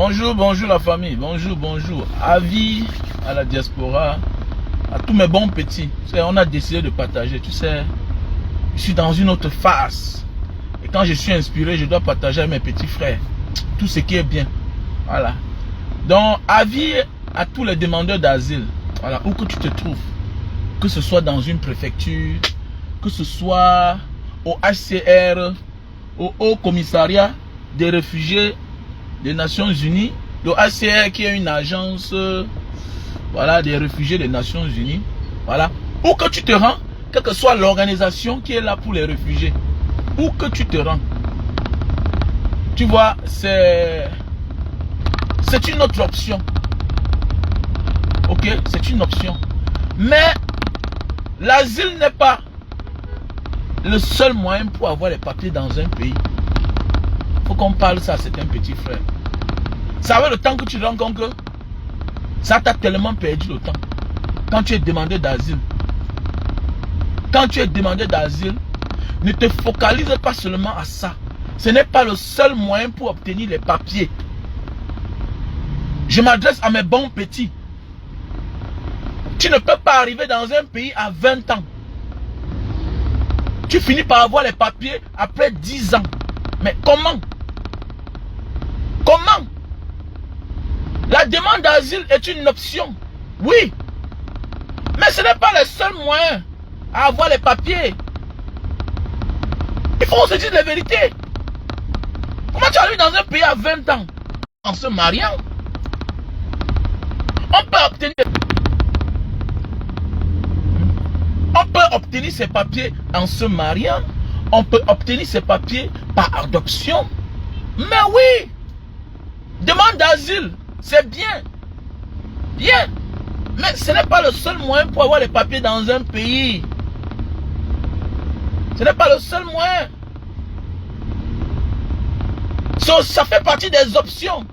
Bonjour, bonjour la famille, bonjour, bonjour. Avis à la diaspora, à tous mes bons petits. Tu sais, on a décidé de partager, tu sais. Je suis dans une autre phase. Et quand je suis inspiré, je dois partager avec mes petits frères tout ce qui est bien. Voilà. Donc, avis à tous les demandeurs d'asile. Voilà, où que tu te trouves. Que ce soit dans une préfecture, que ce soit au HCR, au Haut Commissariat des réfugiés des Nations Unies, le HCR qui est une agence voilà, des réfugiés des Nations Unies. Voilà. Où que tu te rends, quelle que soit l'organisation qui est là pour les réfugiés, où que tu te rends, tu vois, c'est une autre option. Ok, c'est une option. Mais l'asile n'est pas le seul moyen pour avoir les papiers dans un pays. Faut qu'on parle ça à certains petits frères. Ça va le temps que tu te rends compte que ça t'a tellement perdu le temps. Quand tu es demandeur d'asile. Quand tu es demandeur d'asile, ne te focalise pas seulement à ça. Ce n'est pas le seul moyen pour obtenir les papiers. Je m'adresse à mes bons petits. Tu ne peux pas arriver dans un pays à 20 ans. Tu finis par avoir les papiers après 10 ans. Mais comment? Comment? La demande d'asile est une option. Oui. Mais ce n'est pas le seul moyen à avoir les papiers. Il faut se dire la vérité. Comment tu arrives dans un pays à 20 ans en se mariant? On peut obtenir ces papiers en se mariant. On peut obtenir ces papiers par adoption. Mais oui, demande d'asile, c'est bien. Bien. Mais ce n'est pas le seul moyen pour avoir les papiers dans un pays. Ce n'est pas le seul moyen. Ça fait partie des options.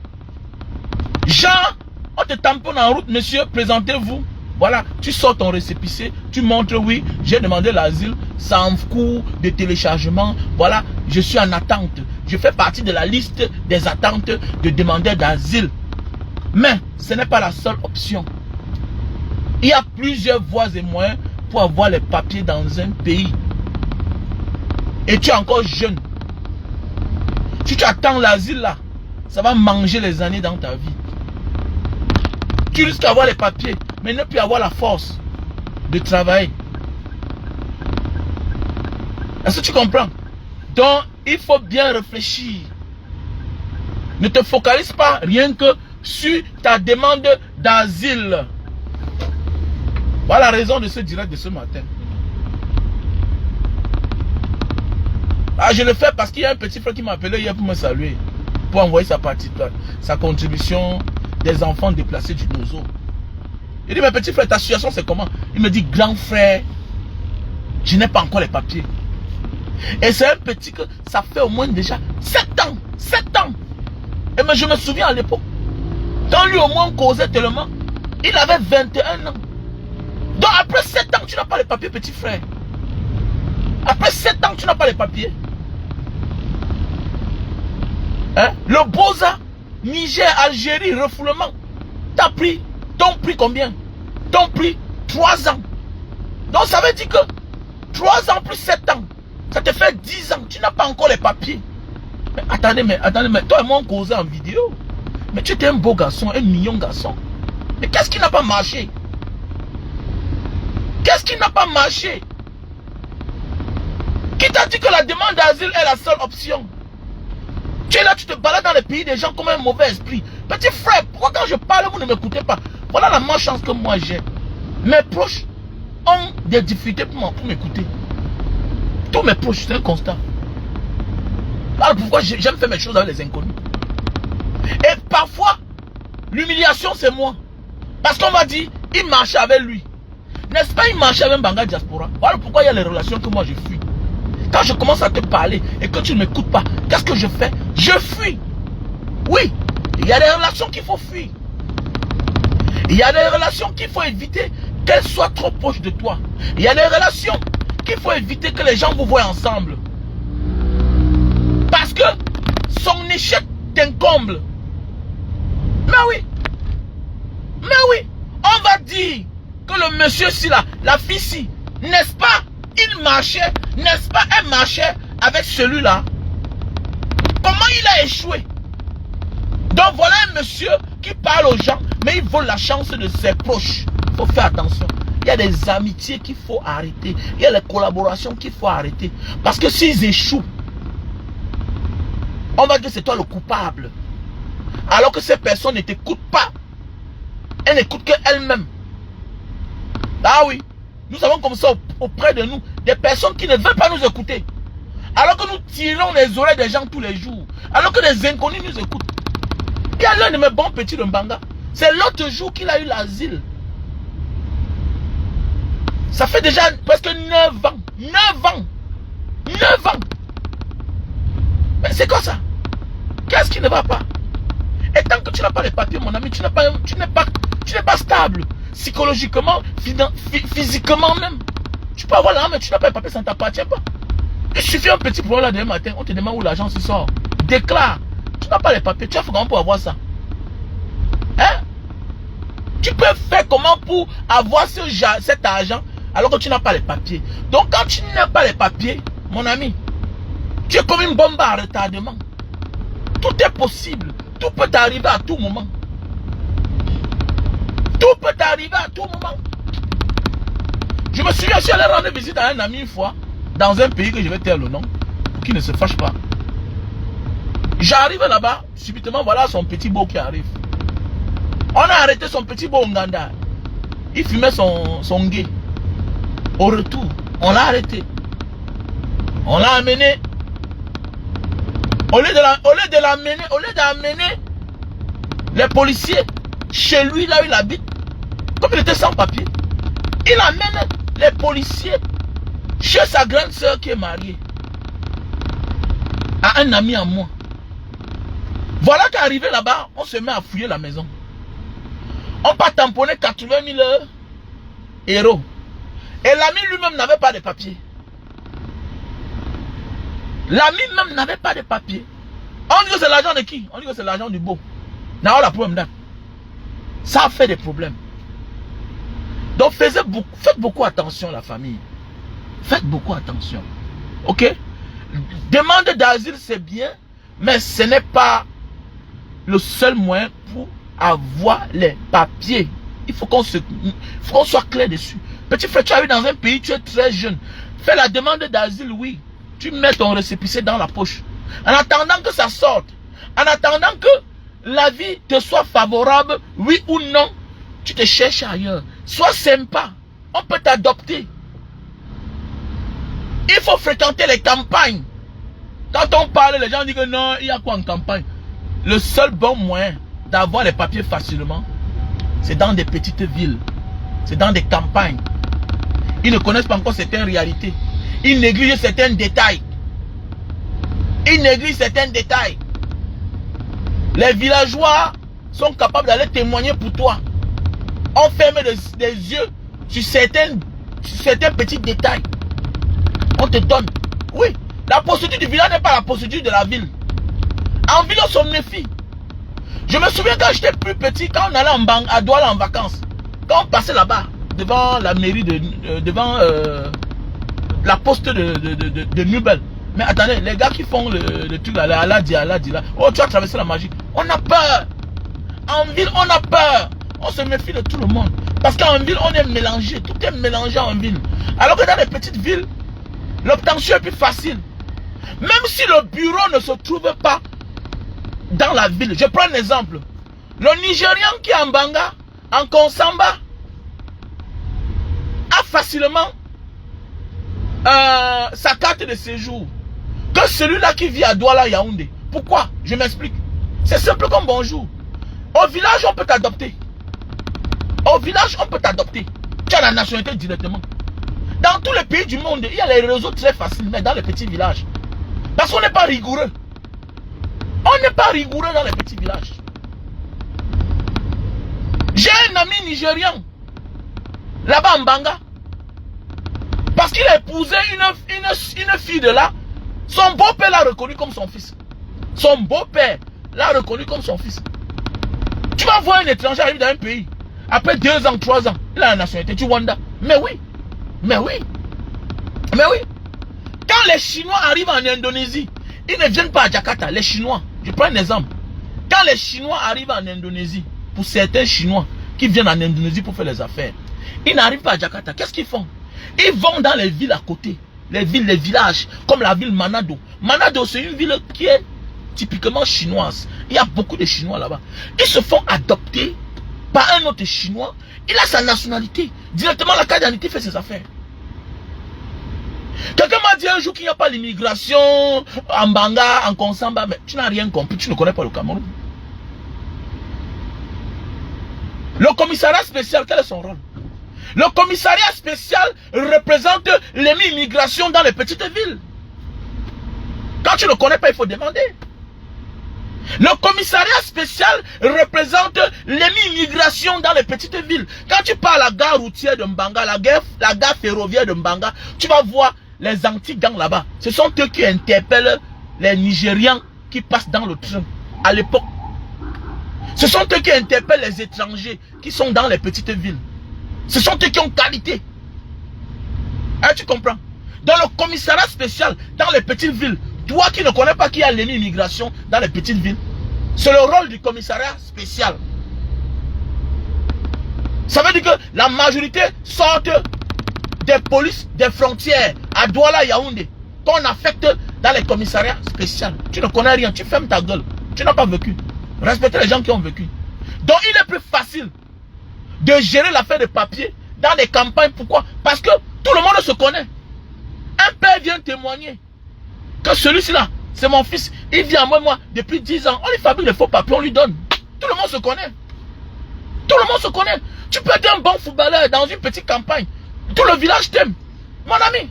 Genre, on te tamponne en route, monsieur, présentez-vous. Voilà, tu sors ton récépissé, tu montres, oui, j'ai demandé l'asile, ça en cours de téléchargement. Voilà, je suis en attente. Je fais partie de la liste des attentes de demandeurs d'asile. Mais ce n'est pas la seule option. Il y a plusieurs voies et moyens pour avoir les papiers dans un pays. Et tu es encore jeune. Si tu attends l'asile là, ça va manger les années dans ta vie. Tu risques d'avoir les papiers, mais ne plus avoir la force de travailler. Est-ce que tu comprends? Donc, il faut bien réfléchir. Ne te focalise pas rien que sur ta demande d'asile. Voilà la raison de ce direct de ce matin. Ah, je le fais parce qu'il y a un petit frère qui m'a appelé hier pour me saluer. Pour envoyer sa contribution des enfants déplacés du Nozo. Il dit, mais petit frère, ta situation c'est comment? Il me dit, grand frère, je n'ai pas encore les papiers. Et c'est un petit que ça fait au moins déjà 7 ans. 7 ans. Et mais je me souviens à l'époque, quand lui au moins causait tellement, il avait 21 ans. Donc après 7 ans, tu n'as pas les papiers, petit frère. Après 7 ans, tu n'as pas les papiers. Hein? Le Boza, Niger, Algérie, refoulement, t'as pris, t'ont pris combien? T'ont pris 3 ans. Donc ça veut dire que 3 ans plus 7 ans, ça te fait 10 ans, tu n'as pas encore les papiers. Mais attendez, toi et moi on causait en vidéo. Mais tu étais un beau garçon, un mignon garçon. Mais qu'est-ce qui n'a pas marché? Qu'est-ce qui n'a pas marché? Qui t'a dit que la demande d'asile est la seule option? Tu es là, tu te balades dans les pays des gens comme un mauvais esprit. Petit frère, pourquoi quand je parle, vous ne m'écoutez pas? Voilà la malchance que moi j'ai. Mes proches ont des difficultés pour m'écouter. Tous mes proches, c'est un constat. Alors pourquoi j'aime faire mes choses avec les inconnus? Et parfois, l'humiliation c'est moi. Parce qu'on m'a dit, il marchait avec lui. N'est-ce pas, il marchait avec Banga Diaspora. Voilà pourquoi il y a les relations que moi je fuis. Quand je commence à te parler et que tu ne m'écoutes pas, qu'est-ce que je fais? Je fuis. Oui, il y a des relations qu'il faut fuir. Il y a des relations qu'il faut éviter qu'elles soient trop proches de toi. Il y a des relations qu'il faut éviter que les gens vous voient ensemble. Parce que son échec t'incombe. oui. Mais oui. On va dire que le monsieur ci là, la fille ci, n'est-ce pas? Il marchait, n'est-ce pas? Elle marchait avec celui-là. Comment il a échoué? Donc voilà un monsieur qui parle aux gens, mais il vole la chance de ses proches. Il faut faire attention. Il y a des amitiés qu'il faut arrêter. Il y a les collaborations qu'il faut arrêter. Parce que s'ils échouent, on va dire que c'est toi le coupable. Alors que ces personnes ne t'écoutent pas. Elles n'écoutent qu'elles-mêmes. Ah oui. Nous avons comme ça auprès de nous des personnes qui ne veulent pas nous écouter. Alors que nous tirons les oreilles des gens tous les jours. Alors que des inconnus nous écoutent. Il y a l'un de mes bons petits de Mbanga. C'est l'autre jour qu'il a eu l'asile. Ça fait déjà presque 9 ans. 9 ans. 9 ans. Mais c'est quoi ça? Qu'est-ce qui ne va pas? Et tant que tu n'as pas les papiers, mon ami, tu n'es pas stable. Psychologiquement, physiquement même. Tu peux avoir l'argent, mais tu n'as pas les papiers, ça ne t'appartient pas. Il suffit un petit problème là demain matin, on te demande où l'argent se sort. Déclare. Tu n'as pas les papiers, tu as fait comment pour avoir ça? Hein? Tu peux faire comment pour avoir cet argent alors que tu n'as pas les papiers? Donc quand tu n'as pas les papiers, mon ami, tu es comme une bombe à retardement. Tout est possible. Tout peut t'arriver à tout moment. Tout peut t'arriver à tout moment. Je me souviens, je suis allé rendre visite à un ami une fois, dans un pays que je vais taire le nom, pour qu'il ne se fâche pas. J'arrive là-bas, subitement, voilà son petit beau qui arrive. On a arrêté son petit beau Nganda. Il fumait son gay. Au retour, on l'a arrêté. On l'a amené. Au lieu d'amener les policiers chez lui, là où il habite, comme il était sans papier, il amène les policiers chez sa grande soeur qui est mariée à un ami à moi. Voilà qu'arrivé là-bas, on se met à fouiller la maison. On part tamponner 80 000 euros. Et l'ami lui-même n'avait pas de papier. L'ami même n'avait pas de papier. On dit que c'est l'argent de qui? On dit que c'est l'argent du beau. N'a la problème là. Ça fait des problèmes. Donc faites beaucoup attention la famille. Faites beaucoup attention. Ok? Demande d'asile c'est bien, mais ce n'est pas le seul moyen pour avoir les papiers. Il faut qu'on soit clair dessus. Petit frère, tu arrives dans un pays, tu es très jeune. Fais la demande d'asile, oui. Tu mets ton récépissé dans la poche. En attendant que ça sorte. En attendant que la vie te soit favorable, oui ou non, tu te cherches ailleurs. Sois sympa. On peut t'adopter. Il faut fréquenter les campagnes. Quand on parle, les gens disent que non, il y a quoi en campagne? Le seul bon moyen d'avoir les papiers facilement, c'est dans des petites villes. C'est dans des campagnes. Ils ne connaissent pas encore certaines réalités. Ils négligent certains détails. Ils négligent certains détails. Les villageois sont capables d'aller témoigner pour toi. On ferme des yeux sur certains petits détails. On te donne. Oui, la procédure du village n'est pas la procédure de la ville. En ville, on se méfie. Je me souviens quand j'étais plus petit, quand on allait à Douala en vacances, quand on passait là-bas, devant la mairie, devant la poste de Nubel. Mais attendez, les gars qui font le truc là, là, oh tu as traversé la magie. On a peur. En ville, on a peur. On se méfie de tout le monde. Parce qu'en ville, on est mélangé. Tout est mélangé en ville. Alors que dans les petites villes, l'obtention est plus facile. Même si le bureau ne se trouve pas dans la ville. Je prends un exemple. Le Nigérian qui est en Banga, en Konsamba, a facilement sa carte de séjour que celui-là qui vit à Douala Yaoundé. Pourquoi? Je m'explique. C'est simple comme bonjour. Au village, on peut t'adopter. Au village, on peut t'adopter. Tu as la nationalité directement. Dans tous les pays du monde, il y a les réseaux très faciles, mais dans les petits villages. Parce qu'on n'est pas rigoureux. On n'est pas rigoureux dans les petits villages. J'ai un ami nigérian, là-bas en Banga. Parce qu'il a épousé une fille de là. Son beau-père l'a reconnu comme son fils. Son beau-père l'a reconnu comme son fils. Tu vas voir un étranger arriver dans un pays. Après 2 ans, 3 ans, il a la nationalité. Tu Rwanda. Mais oui. Mais oui. Mais oui. Quand les Chinois arrivent en Indonésie, ils ne viennent pas à Jakarta. Les Chinois. Je prends un exemple. Quand les Chinois arrivent en Indonésie, pour certains Chinois qui viennent en Indonésie pour faire les affaires, ils n'arrivent pas à Jakarta. Qu'est-ce qu'ils font? Ils vont dans les villes à côté. Les villes, les villages, comme la ville Manado. Manado, c'est une ville qui est typiquement chinoise. Il y a beaucoup de Chinois là-bas. Ils se font adopter par un autre Chinois. Il a sa nationalité. Directement, la carte d'identité fait ses affaires. Quelqu'un m'a dit un jour qu'il n'y a pas l'immigration en Banga, en Konsamba. Mais tu n'as rien compris. Tu ne connais pas le Cameroun. Le commissariat spécial, quel est son rôle? Le commissariat spécial représente l'immigration dans les petites villes. Quand tu ne connais pas, il faut demander. Le commissariat spécial représente l'immigration dans les petites villes. Quand tu pars à la gare routière de Mbanga, la gare ferroviaire de Mbanga, tu vas voir les anti-gangs là-bas. Ce sont eux qui interpellent les Nigérians qui passent dans le train à l'époque. Ce sont eux qui interpellent les étrangers qui sont dans les petites villes. Ce sont eux qui ont qualité. Hein, tu comprends? Dans le commissariat spécial, dans les petites villes, toi qui ne connais pas qu'il y a l'immigration dans les petites villes, c'est le rôle du commissariat spécial. Ça veut dire que la majorité sortent des polices, des frontières, à Douala, Yaoundé, qu'on affecte dans les commissariats spéciaux. Tu ne connais rien, tu fermes ta gueule. Tu n'as pas vécu. Respectez les gens qui ont vécu. Donc il est plus facile de gérer l'affaire de papier dans les campagnes. Pourquoi? Parce que tout le monde se connaît. Un père vient témoigner que celui-ci là, c'est mon fils. Il vient à moi depuis 10 ans. On lui fabrique les faux papiers, on lui donne. Tout le monde se connaît. Tout le monde se connaît. Tu peux être un bon footballeur dans une petite campagne. Tout le village t'aime. Mon ami,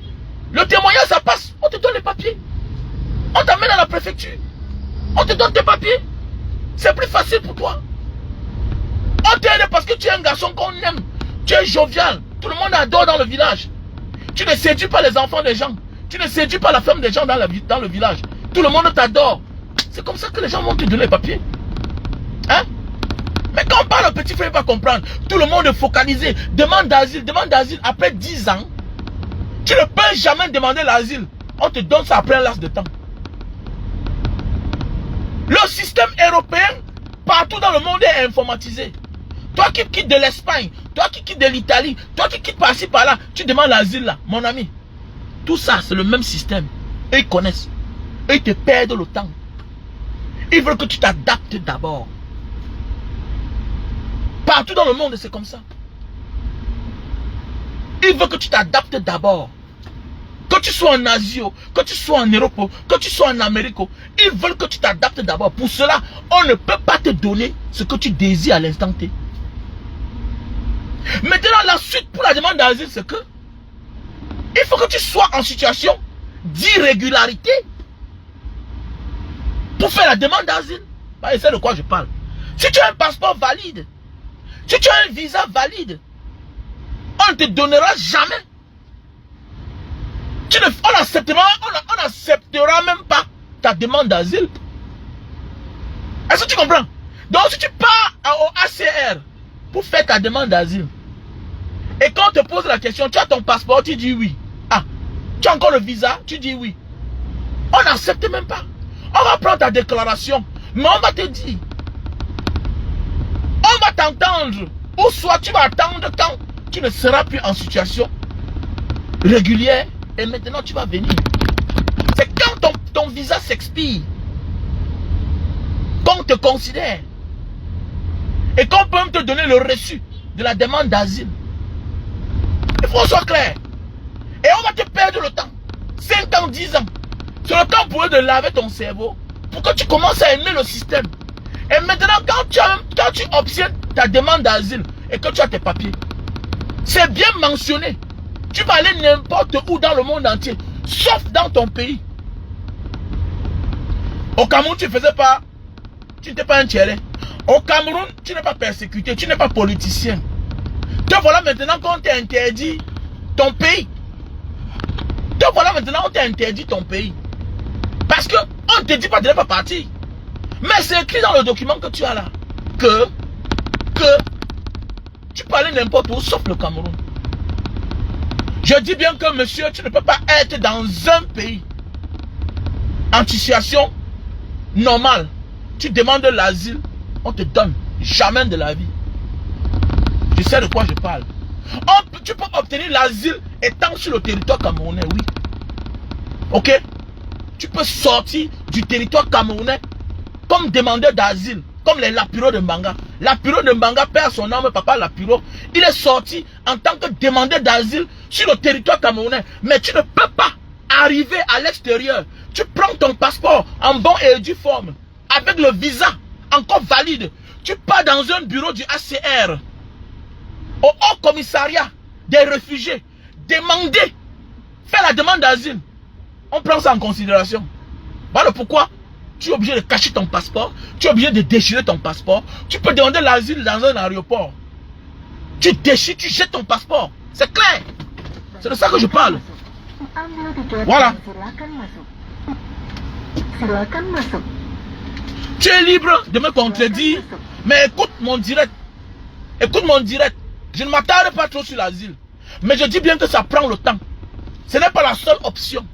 le témoignage ça passe. On te donne les papiers. On t'amène à la préfecture. On te donne tes papiers. C'est plus facile pour toi. On t'aide parce que tu es un garçon qu'on aime. Tu es jovial. Tout le monde adore dans le village. Tu ne séduis pas les enfants des gens. Tu ne séduis pas la femme des gens dans le village. Tout le monde t'adore. C'est comme ça que les gens vont te donner les papiers. Hein? Mais quand on parle au petit frère, il va comprendre. Tout le monde est focalisé. Demande d'asile. Demande d'asile après 10 ans. Tu ne peux jamais demander l'asile. On te donne ça après un laps de temps. Le système européen, partout dans le monde, est informatisé. Toi qui quittes de l'Espagne, toi qui quittes de l'Italie, toi qui quittes par-ci par-là, tu demandes l'asile là, mon ami. Tout ça, c'est le même système. Et ils connaissent. Et ils te perdent le temps. Ils veulent que tu t'adaptes d'abord. Partout dans le monde, c'est comme ça. Ils veulent que tu t'adaptes d'abord. Que tu sois en Asie, que tu sois en Europe, que tu sois en Amérique, ils veulent que tu t'adaptes d'abord. Pour cela, on ne peut pas te donner ce que tu désires à l'instant T. Maintenant, la suite pour la demande d'asile, c'est que il faut que tu sois en situation d'irrégularité pour faire la demande d'asile. C'est de quoi je parle. Si tu as un passeport valide, si tu as un visa valide, on ne te donnera jamais. On n'acceptera même pas ta demande d'asile. Est-ce que tu comprends? Donc si tu pars au ACR pour faire ta demande d'asile, et quand on te pose la question, tu as ton passeport, tu dis oui. Ah, tu as encore le visa, tu dis oui. On n'accepte même pas. On va prendre ta déclaration, mais on va te dire. On va t'entendre. Ou soit tu vas attendre quand tu ne seras plus en situation régulière. Et maintenant tu vas venir. C'est quand ton visa s'expire qu'on te considère. Et qu'on peut même te donner le reçu de la demande d'asile. Il faut que ce soit clair. Et on va te perdre le temps. 5 ans, 10 ans. C'est le temps pour eux de laver ton cerveau. Pour que tu commences à aimer le système. Et maintenant quand tu obtiens ta demande d'asile et que tu as tes papiers, c'est bien mentionné. Tu vas aller n'importe où dans le monde entier, sauf dans ton pays. Au Cameroun, tu n'étais pas un tiers. Au Cameroun, tu n'es pas persécuté, tu n'es pas politicien. Te voilà maintenant qu'on t'interdit ton pays. Te voilà maintenant qu'on t'interdit ton pays. Parce qu'on ne te dit pas de ne pas partir. Mais c'est écrit dans le document que tu as là, que que tu peux aller n'importe où sauf le Cameroun. Je dis bien que monsieur, tu ne peux pas être dans un pays en situation normale. Tu demandes l'asile, on te donne. Jamais de la vie. Je sais de quoi je parle. Tu peux obtenir l'asile étant sur le territoire camerounais, oui. Ok? Tu peux sortir du territoire camerounais comme demandeur d'asile, comme les Lapiro de Mbanga. Lapiro de Mbanga perd son nom, papa Lapiro. Il est sorti en tant que demandeur d'asile sur le territoire camerounais. Mais tu ne peux pas arriver à l'extérieur. Tu prends ton passeport en bon et due forme, avec le visa encore valide. Tu pars dans un bureau du HCR, au Haut Commissariat des réfugiés, demander, faire la demande d'asile. On prend ça en considération. Voilà pourquoi tu es obligé de cacher ton passeport, tu es obligé de déchirer ton passeport. Tu peux demander l'asile dans un aéroport. Tu déchires, tu jettes ton passeport. C'est clair. C'est de ça que je parle. Voilà. Tu es libre de me contredire, mais écoute mon direct. Écoute mon direct. Je ne m'attarde pas trop sur l'asile. Mais je dis bien que ça prend le temps. Ce n'est pas la seule option.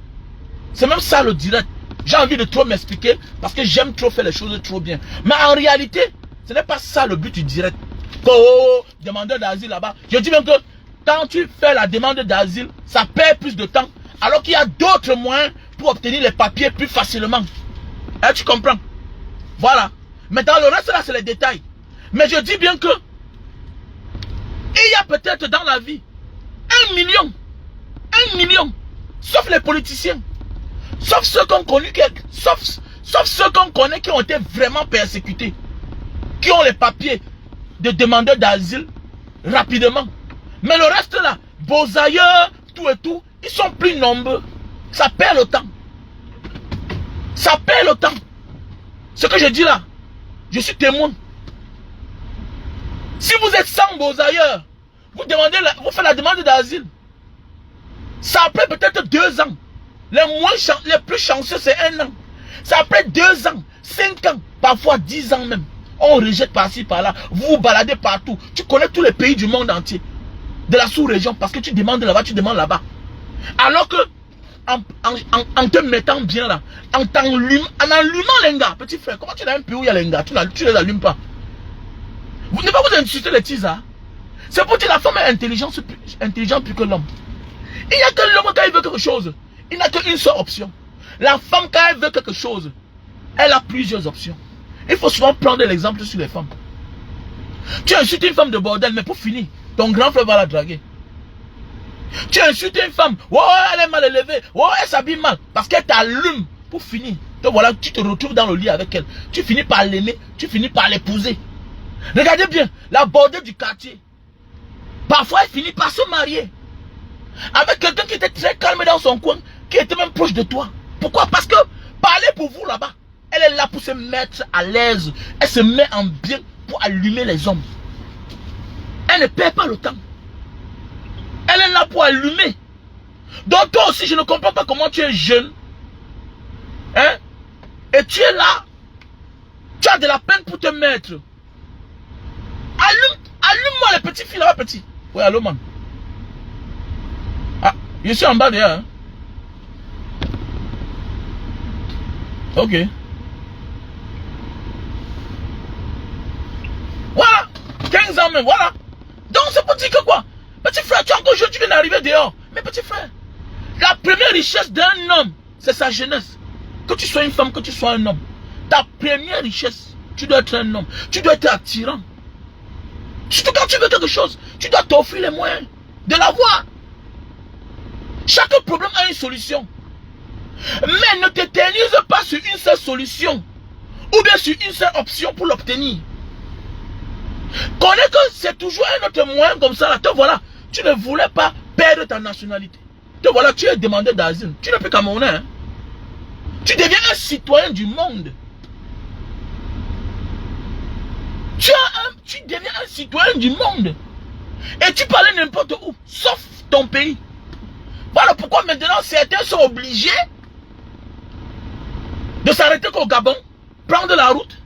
C'est même ça le direct. J'ai envie de trop m'expliquer parce que j'aime trop faire les choses trop bien. Mais en réalité, ce n'est pas ça le but du direct. Oh, demandeur d'asile là-bas. Je dis bien que quand tu fais la demande d'asile, ça perd plus de temps. Alors qu'il y a d'autres moyens pour obtenir les papiers plus facilement. Hein, tu comprends? Voilà. Mais dans le reste là, c'est les détails. Mais je dis bien que il y a peut-être dans la vie 1 million. 1 million. Sauf les politiciens. Sauf ceux qu'on connaît, sauf ceux qu'on connaît qui ont été vraiment persécutés. Qui ont les papiers de demandeurs d'asile rapidement. Mais le reste là, beaux ailleurs, tout et tout, ils sont plus nombreux. Ça perd le temps. Ça perd le temps. Ce que je dis là, je suis témoin. Si vous êtes 100 beaux ailleurs, vous faites la demande d'asile. Ça après peut-être 2 ans. Les plus chanceux, c'est 1 an. Ça après 2 ans, 5 ans, parfois 10 ans même. On rejette par-ci, par-là. Vous vous baladez partout. Tu connais tous les pays du monde entier. De la sous-région. Parce que tu demandes là-bas, tu demandes là-bas. Alors que, en te mettant bien là, en allumant les gars, petit frère, comment tu as un pays où il y a les gars, tu ne les allumes pas. Vous ne pas vous insulter les teasers. C'est pour dire la femme est intelligente plus que l'homme. Il n'y a que l'homme quand il veut quelque chose. Il n'a qu'une seule option. La femme quand elle veut quelque chose, elle a plusieurs options. Il faut souvent prendre l'exemple sur les femmes. Tu insultes une femme de bordel, mais pour finir, ton grand frère va la draguer. Tu insultes une femme, oh, elle est mal élevée, oh, elle s'habille mal, parce qu'elle t'allume pour finir. Donc voilà, tu te retrouves dans le lit avec elle. Tu finis par l'aimer, tu finis par l'épouser. Regardez bien, la bordelle du quartier. Parfois, elle finit par se marier. Avec quelqu'un qui était très calme dans son coin, qui était même proche de toi. Pourquoi? Parce que parler pour vous là-bas, elle est là pour se mettre à l'aise. Elle se met en bien pour allumer les hommes. Elle ne perd pas le temps. Elle est là pour allumer. Donc toi aussi, je ne comprends pas comment tu es jeune. Hein? Et tu es là. Tu as de la peine pour te mettre. Allume-moi les petits filles là-bas, petit. Oui, allô, man. Ah, je suis en bas derrière. Hein? Ok. Voilà. 15 ans même, voilà. Donc c'est pour dire que quoi? Petit frère, tu es encore jeune, tu viens d'arriver dehors. Mais petit frère, la première richesse d'un homme, c'est sa jeunesse. Que tu sois une femme, que tu sois un homme. Ta première richesse, tu dois être un homme. Tu dois être attirant. Surtout quand tu veux quelque chose, tu dois t'offrir les moyens de l'avoir. Chaque problème a une solution. Mais ne t'éternise pas sur une seule solution. Ou bien sur une seule option pour l'obtenir. Connais que c'est toujours un autre moyen comme ça. Là. Te voilà, tu ne voulais pas perdre ta nationalité. Te voilà, tu es demandeur d'asile. Tu n'es plus Camerounais. Hein? Tu deviens un citoyen du monde. Tu deviens un citoyen du monde. Et tu parlais n'importe où, sauf ton pays. Voilà pourquoi maintenant certains sont obligés de s'arrêter qu'au Gabon, prendre la route.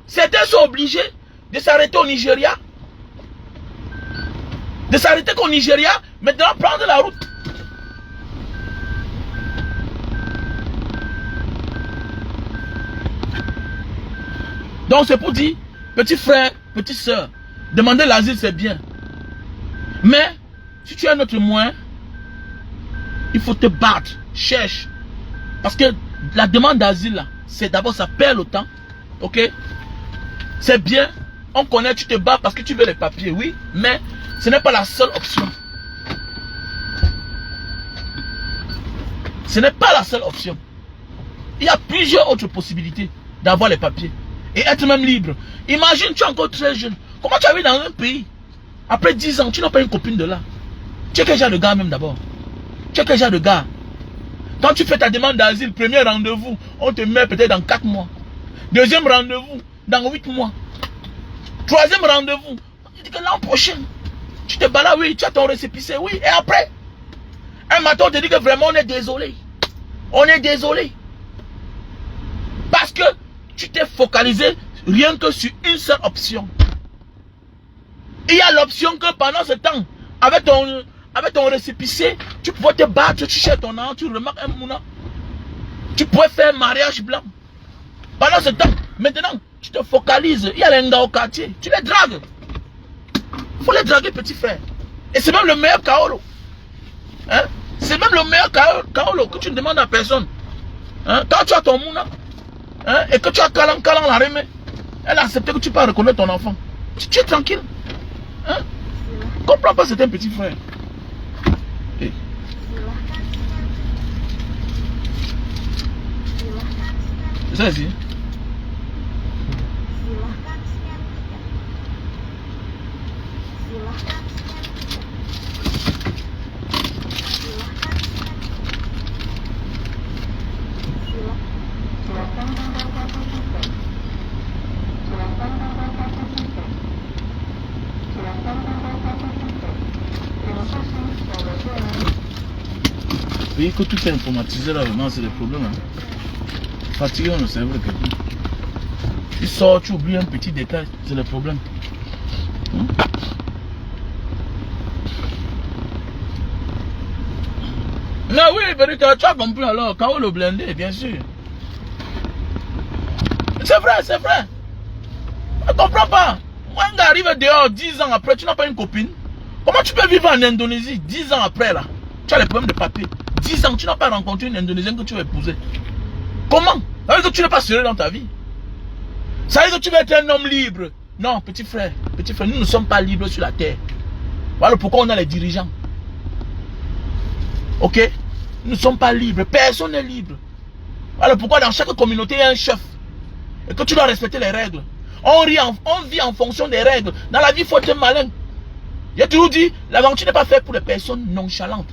Certains sont obligés de s'arrêter au Nigeria, de s'arrêter qu'au Nigeria, maintenant prendre la route. Donc c'est pour dire, petit frère, petite soeur, demander l'asile c'est bien. Mais, si tu as un autre moyen, il faut te battre, cherche. Parce que la demande d'asile là, c'est d'abord ça perd le temps. Ok? C'est bien, on connaît, tu te bats parce que tu veux les papiers, oui, mais ce n'est pas la seule option. Ce n'est pas la seule option. Il y a plusieurs autres possibilités d'avoir les papiers. Et être même libre. Imagine, tu es encore très jeune. Comment tu arrives dans un pays? Après 10 ans, tu n'as pas une copine de là. Tu es quel genre de gars même d'abord? Tu es quel genre de gars? Quand tu fais ta demande d'asile, premier rendez-vous, on te met peut-être dans 4 mois. Deuxième rendez-vous, dans 8 mois. Troisième rendez-vous, on dit que l'an prochain, tu te balades, oui, tu as ton récépissé, oui. Et après, un matin, on te dit que vraiment on est désolé. On est désolé. Parce que tu t'es focalisé rien que sur une seule option. Il y a l'option que pendant ce temps, avec ton récépissé, tu pouvais te battre, tu cherches ton nom, tu remarques un mouna. Tu pourrais faire un mariage blanc. Pendant ce temps, maintenant, tu te focalises. Il y a les gars au quartier, tu les dragues. Il faut les draguer, petit frère. Et c'est même le meilleur kaolo. Hein? C'est même le meilleur kaolo que tu ne demandes à personne. Hein? Quand tu as ton mouna, hein? Et que tu as calan la remet, elle a accepté que tu peux reconnaître ton enfant. Tu es tranquille. Hein? Comprends pas, c'est un petit frère. Hey. C'est ça ici. Oui, que tout est informatisé là, vraiment, c'est le problème. Hein. Fatigué, on ne sait que tu sors, tu oublies un petit détail, c'est le problème. Hein? Mais oui, Berika, tu as compris alors, quand on le blindé, bien sûr. C'est vrai, c'est vrai. Je ne comprends pas. Moi, un gars arrive dehors 10 ans après, tu n'as pas une copine. Comment tu peux vivre en Indonésie 10 ans après là? Tu as les problèmes de papier. 10 ans, tu n'as pas rencontré une Indonésienne que tu vas épouser. Comment? Ça veut dire que tu n'es pas sérieux dans ta vie. Ça veut dire que tu vas être un homme libre. Non, petit frère, nous ne sommes pas libres sur la terre. Voilà pourquoi on a les dirigeants. Ok? Nous ne sommes pas libres. Personne n'est libre. Voilà pourquoi dans chaque communauté, il y a un chef. Et que tu dois respecter les règles. On vit en fonction des règles. Dans la vie, il faut être malin. J'ai toujours dit, l'aventure n'est pas faite pour les personnes nonchalantes.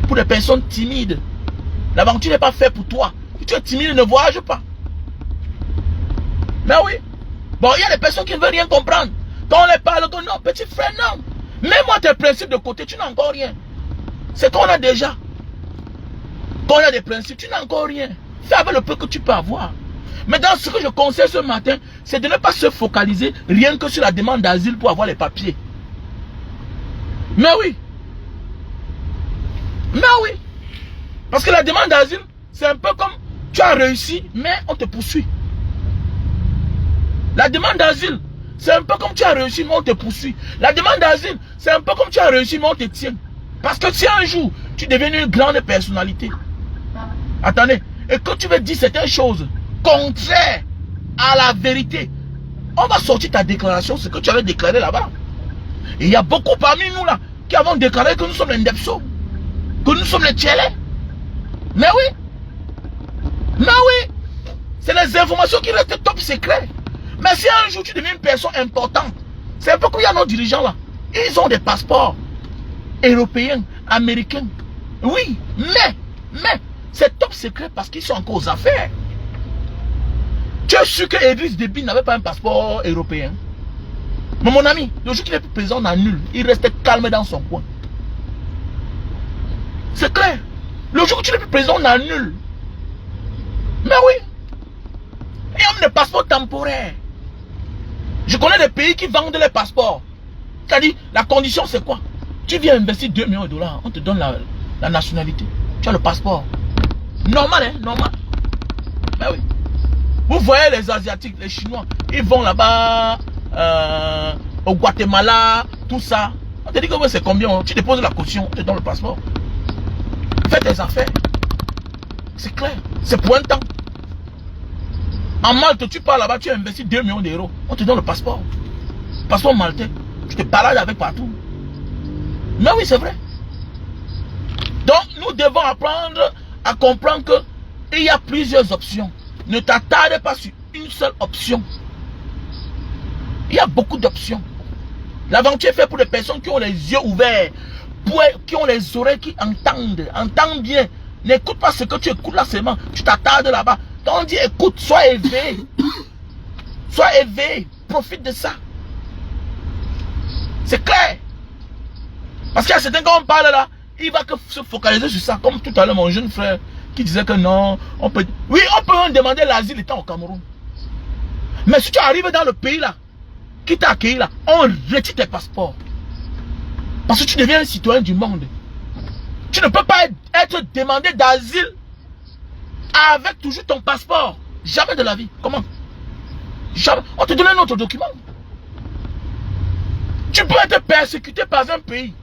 Pour les personnes timides. L'aventure n'est pas faite pour toi. Si tu es timide, ne voyage pas. Mais oui. Bon, il y a des personnes qui ne veulent rien comprendre. Quand on les parle, que non, petit frère, non. Mets-moi tes principes de côté, tu n'as encore rien. C'est qu'on a déjà. Quand on a des principes, tu n'as encore rien. Fais avec le peu que tu peux avoir. Maintenant, ce que je conseille ce matin, c'est de ne pas se focaliser rien que sur la demande d'asile pour avoir les papiers. Mais oui. Mais oui. Parce que la demande d'asile, c'est un peu comme tu as réussi, mais on te poursuit. La demande d'asile, c'est un peu comme tu as réussi, mais on te poursuit. La demande d'asile, c'est un peu comme tu as réussi, mais on te tient. Parce que si un jour, tu deviens une grande personnalité, attendez, et que tu veux dire certaines choses contraires à la vérité, on va sortir ta déclaration, ce que tu avais déclaré là-bas. Et il y a beaucoup parmi nous là, qui avons déclaré que nous sommes les Ndepso, que nous sommes les Tchélé. Mais oui. Mais oui. C'est les informations qui restent top secret. Mais si un jour tu deviens une personne importante, c'est un peu comme il y a nos dirigeants là. Ils ont des passeports européens, américains. Oui, mais, c'est top secret parce qu'ils sont encore aux affaires. Tu es sûr que Idriss Déby n'avait pas un passeport européen? Mais mon ami, le jour qu'il est plus présent, on annule. Il restait calme dans son coin. C'est clair. Le jour où tu n'es plus présent, on annule. Mais oui. Et on a des passeports temporaires. Je connais des pays qui vendent les passeports. C'est-à-dire, la condition c'est quoi? Tu viens investir 2 millions de dollars, on te donne la nationalité. Tu as le passeport. Normal, hein? Normal. Ben oui. Vous voyez les Asiatiques, les Chinois, ils vont là-bas, au Guatemala, tout ça. On te dit que c'est combien? Tu déposes la caution, on te donne le passeport. Fais tes affaires. C'est clair. C'est pour un temps. En Malte, tu pars là-bas, tu as investi 2 millions d'euros. On te donne le passeport. Passeport maltais. Tu te balades avec partout. Mais oui, c'est vrai. Donc, nous devons apprendre à comprendre qu'il y a plusieurs options. Ne t'attarde pas sur une seule option. Il y a beaucoup d'options. L'aventure est faite pour les personnes qui ont les yeux ouverts, qui ont les oreilles qui entendent. Entends bien. N'écoute pas ce que tu écoutes là seulement. Tu t'attardes là-bas. Donc on dit écoute, sois éveillé. Sois éveillé. Profite de ça. C'est clair. Parce qu'il y a certains quand on parle là, il va que se focaliser sur ça. Comme tout à l'heure mon jeune frère qui disait que non, on peut... Oui, on peut même demander l'asile étant au Cameroun. Mais si tu arrives dans le pays là, qui t'a accueilli là, on retire tes passeports. Parce que tu deviens un citoyen du monde. Tu ne peux pas être demandé d'asile avec toujours ton passeport. Jamais de la vie. Comment? Jamais. On te donne un autre document. Tu peux être persécuté par un pays.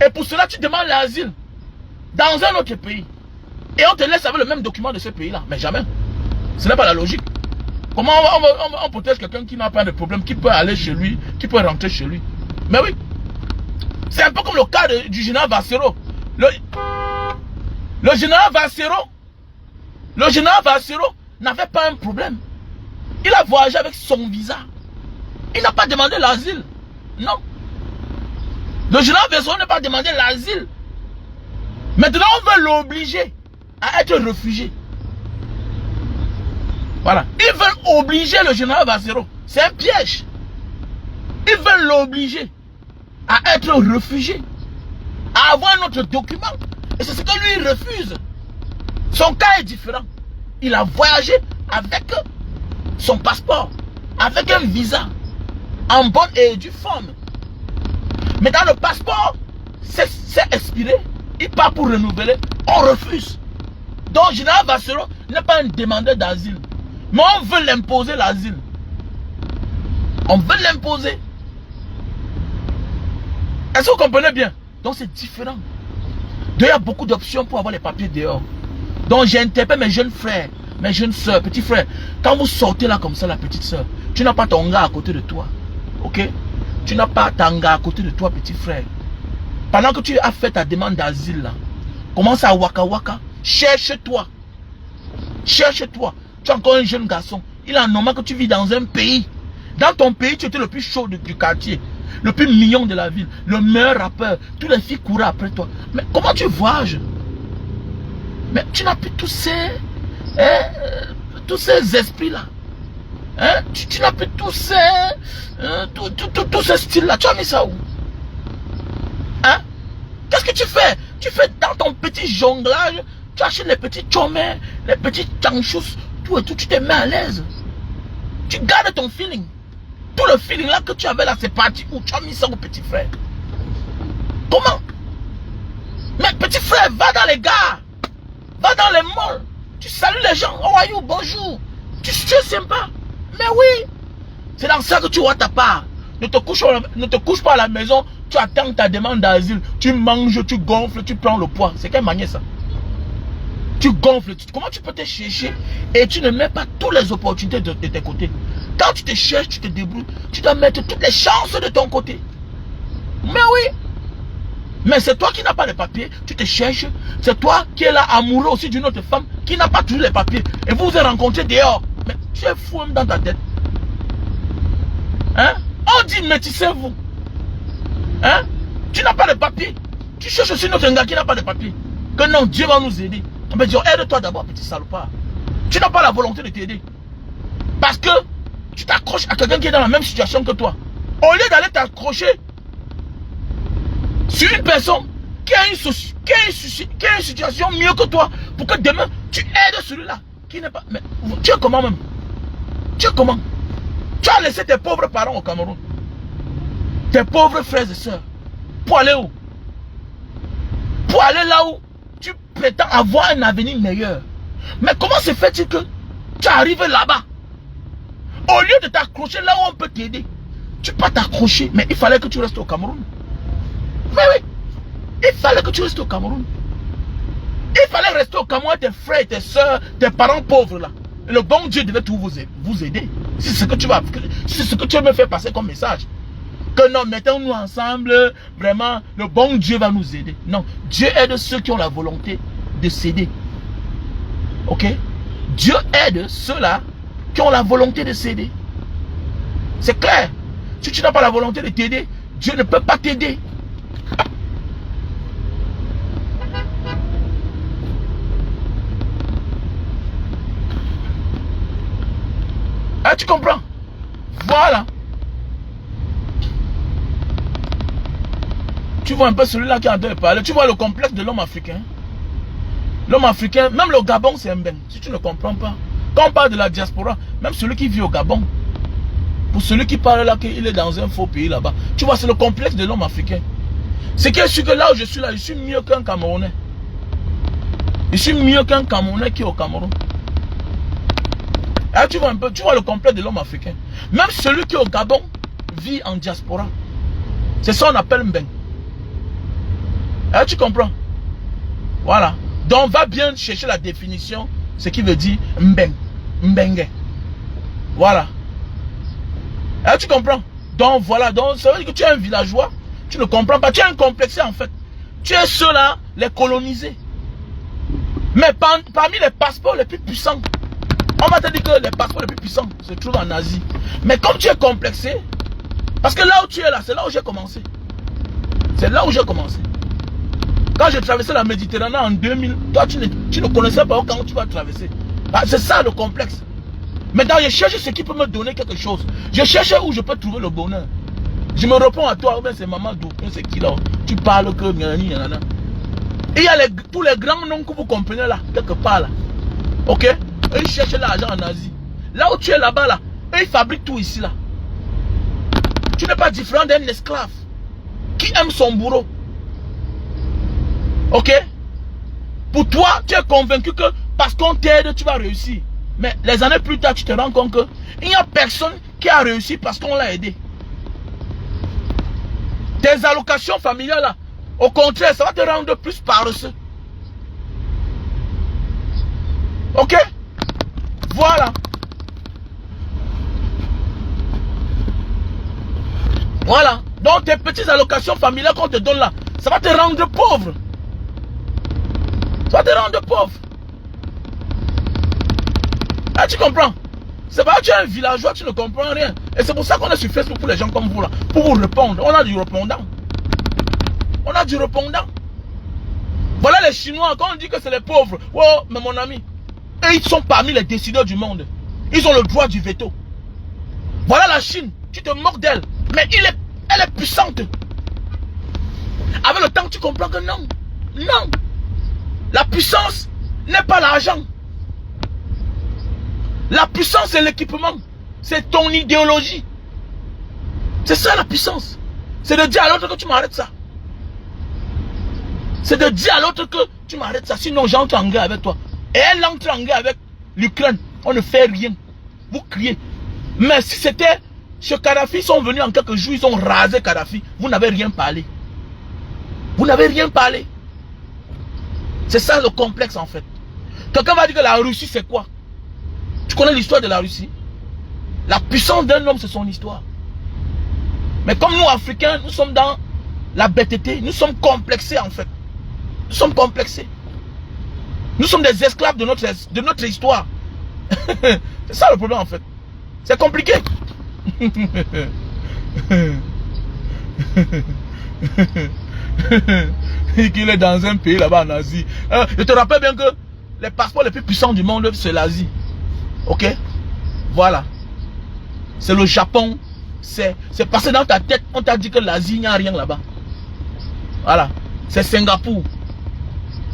Et pour cela, tu demandes l'asile dans un autre pays. Et on te laisse avec le même document de ce pays-là. Mais jamais. Ce n'est pas la logique. Comment on protège quelqu'un qui n'a pas de problème, qui peut aller chez lui, qui peut rentrer chez lui? Mais oui. C'est un peu comme le cas du général Vassero. Le général Vassero n'avait pas un problème. Il a voyagé avec son visa. Il n'a pas demandé l'asile. Non. Le général Vassero n'a pas demandé l'asile. Maintenant, on veut l'obliger à être réfugié. Voilà. Ils veulent obliger le général Vassero. C'est un piège. Ils veulent l'obliger à être réfugié, à avoir un autre document. Et c'est ce que lui il refuse. Son cas est différent. Il a voyagé avec son passeport, avec un visa, en bonne et due forme. Mais dans le passeport, c'est expiré. Il part pour renouveler. On refuse. Donc, général Vassero n'est pas un demandeur d'asile. Mais on veut l'imposer l'asile. On veut l'imposer. Est-ce que vous comprenez bien? Donc c'est différent. Donc il y a beaucoup d'options pour avoir les papiers dehors. Donc j'interpelle mes jeunes frères, mes jeunes soeurs, petits frères. Quand vous sortez là comme ça, la petite soeur, tu n'as pas ton gars à côté de toi. Ok? Tu n'as pas ton gars à côté de toi, petit frère. Pendant que tu as fait ta demande d'asile là, commence à waka waka. Cherche-toi. Cherche-toi. Tu es encore un jeune garçon. Il est normal que tu vis dans un pays. Dans ton pays, tu étais le plus chaud du quartier. Le plus mignon de la ville. Le meilleur rappeur. Toutes les filles couraient après toi. Mais comment tu voyages? Mais tu n'as plus tous ces esprits-là. Hein? Tu n'as plus tous ces styles-là. Tu as mis ça où? Hein? Qu'est-ce que tu fais? Tu fais dans ton petit jonglage. Tu achètes les petits chomets, les petits chanchous, tout et tout. Tu te mets à l'aise. Tu gardes ton feeling. Tout le feeling là que tu avais là, c'est parti où? Tu as mis ça au petit frère. Comment? Mais petit frère, va dans les gares. Va dans les malls. Tu salues les gens. How are you? Bonjour. Tu es sympa. Mais oui. C'est dans ça que tu vois ta part. Ne te couche pas à la maison. Tu attends ta demande d'asile. Tu manges, tu gonfles, tu prends le poids. C'est quelle manière ça? Tu gonfles. Comment tu peux te chercher et tu ne mets pas toutes les opportunités de tes côtés? Quand tu te cherches, tu te débrouilles. Tu dois mettre toutes les chances de ton côté. Mais oui. Mais c'est toi qui n'as pas les papiers. Tu te cherches. C'est toi qui es là amoureux aussi d'une autre femme qui n'a pas toujours les papiers. Et vous vous êtes rencontrés dehors. Mais tu es fou même dans ta tête. Hein? On dit métissez-vous. Hein? Tu n'as pas de papiers. Tu cherches aussi notre gars qui n'a pas de papiers. Que non, Dieu va nous aider. On va dire, aide-toi d'abord, petit salopard. Tu n'as pas la volonté de t'aider. Parce que tu t'accroches à quelqu'un qui est dans la même situation que toi. Au lieu d'aller t'accrocher sur une personne qui a une situation mieux que toi, pour que demain, tu aides celui-là qui n'est pas... Mais tu es comment même? Tu es comment? Tu as laissé tes pauvres parents au Cameroun. tes pauvres frères et sœurs. Pour aller où? Pour aller là où tu prétends avoir un avenir meilleur. Mais comment se fait-il que tu arrives là-bas? Au lieu de t'accrocher là où on peut t'aider, tu peux t'accrocher. Mais il fallait que tu restes au Cameroun. Mais oui, il fallait que tu restes au Cameroun. Il fallait rester au Cameroun, tes frères, tes soeurs, tes parents pauvres là. Et le bon Dieu devait tout vous aider. C'est ce que tu vas, c'est ce que tu me fais passer comme message. Que non, mettons-nous ensemble, vraiment, le bon Dieu va nous aider. Non, Dieu aide ceux qui ont la volonté de s'aider. Ok? Dieu aide ceux-là qui ont la volonté de s'aider. C'est clair. Si tu n'as pas la volonté de t'aider, Dieu ne peut pas t'aider. Ah, tu comprends? Voilà. Tu vois un peu celui-là qui est en train de parler. Tu vois le complexe de l'homme africain. L'homme africain, même le Gabon, c'est un ben. Si tu ne comprends pas. Quand on parle de la diaspora, même celui qui vit au Gabon, pour celui qui parle là, qu'il est dans un faux pays là-bas. Tu vois, c'est le complexe de l'homme africain. C'est que je suis que là où je suis là, je suis mieux qu'un Camerounais. Je suis mieux qu'un Camerounais qui est au Cameroun. Ah, tu vois un peu, tu vois le complexe de l'homme africain. Même celui qui est au Gabon vit en diaspora. C'est ça qu'on appelle Mbeng. Ah, tu comprends? Voilà. Donc, va bien chercher la définition, ce qui veut dire Mbeng. Mbenge. Voilà. Ah, tu comprends? Donc, voilà. Donc, ça veut dire que tu es un villageois. Tu ne comprends pas. Tu es un complexé, en fait. Tu es ceux-là, les colonisés. Mais parmi les passeports les plus puissants, on va te dire que les passeports les plus puissants se trouvent en Asie. Mais comme tu es complexé, parce que là où tu es là, c'est là où j'ai commencé. C'est là où j'ai commencé. Quand j'ai traversé la Méditerranée en 2000, toi tu ne connaissais pas quand tu vas traverser. Ah, c'est ça le complexe. Maintenant, je cherche ce qui peut me donner quelque chose. Je cherche où je peux trouver le bonheur. Je me réponds à toi, c'est Mamadou, c'est qui là? Tu parles que... Et il y a tous les grands noms que vous comprenez là, quelque part là. Ok? Et ils cherchent l'argent en Asie. Là où tu es là-bas là, et ils fabriquent tout ici là. Tu n'es pas différent d'un esclave qui aime son bourreau. Ok? Pour toi, tu es convaincu que parce qu'on t'aide, tu vas réussir. Mais les années plus tard, tu te rends compte qu'il n'y a personne qui a réussi parce qu'on l'a aidé. Tes allocations familiales là, au contraire, ça va te rendre plus paresseux. Ok? Voilà. Voilà. Donc tes petites allocations familiales qu'on te donne là, ça va te rendre pauvre. Ça va te rendre pauvre. Ah, tu comprends? C'est pas que tu es un villageois, tu ne comprends rien. Et c'est pour ça qu'on est sur Facebook pour les gens comme vous là. Pour vous répondre. On a du répondant. On a du répondant. Voilà les Chinois, quand on dit que c'est les pauvres. Oh, mais mon ami. Et ils sont parmi les décideurs du monde. Ils ont le droit du veto. Voilà la Chine. Tu te moques d'elle. Mais elle est puissante. Avec le temps, tu comprends que non. Non. La puissance n'est pas l'argent. La puissance, c'est l'équipement. C'est ton idéologie. C'est ça la puissance. C'est de dire à l'autre que tu m'arrêtes ça. C'est de dire à l'autre que tu m'arrêtes ça. Sinon, j'entre en guerre avec toi. Et elle entre en guerre avec l'Ukraine. On ne fait rien. Vous criez. Mais si c'était chez Kadhafi, ils sont venus en quelques jours, ils ont rasé Kadhafi. Vous n'avez rien parlé. Vous n'avez rien parlé. C'est ça le complexe en fait. Quelqu'un va dire que la Russie c'est quoi? Tu connais l'histoire de la Russie? La puissance d'un homme c'est son histoire. Mais comme nous Africains, nous sommes dans la bêteté, nous sommes complexés en fait. Nous sommes complexés. Nous sommes des esclaves de notre histoire. C'est ça le problème en fait. C'est compliqué. Qu'il est dans un pays là-bas en Asie. Je te rappelle bien que les passeports les plus puissants du monde, c'est l'Asie. Ok? Voilà. C'est le Japon. C'est passé dans ta tête. On t'a dit que l'Asie, il n'y a rien là-bas. Voilà. C'est Singapour.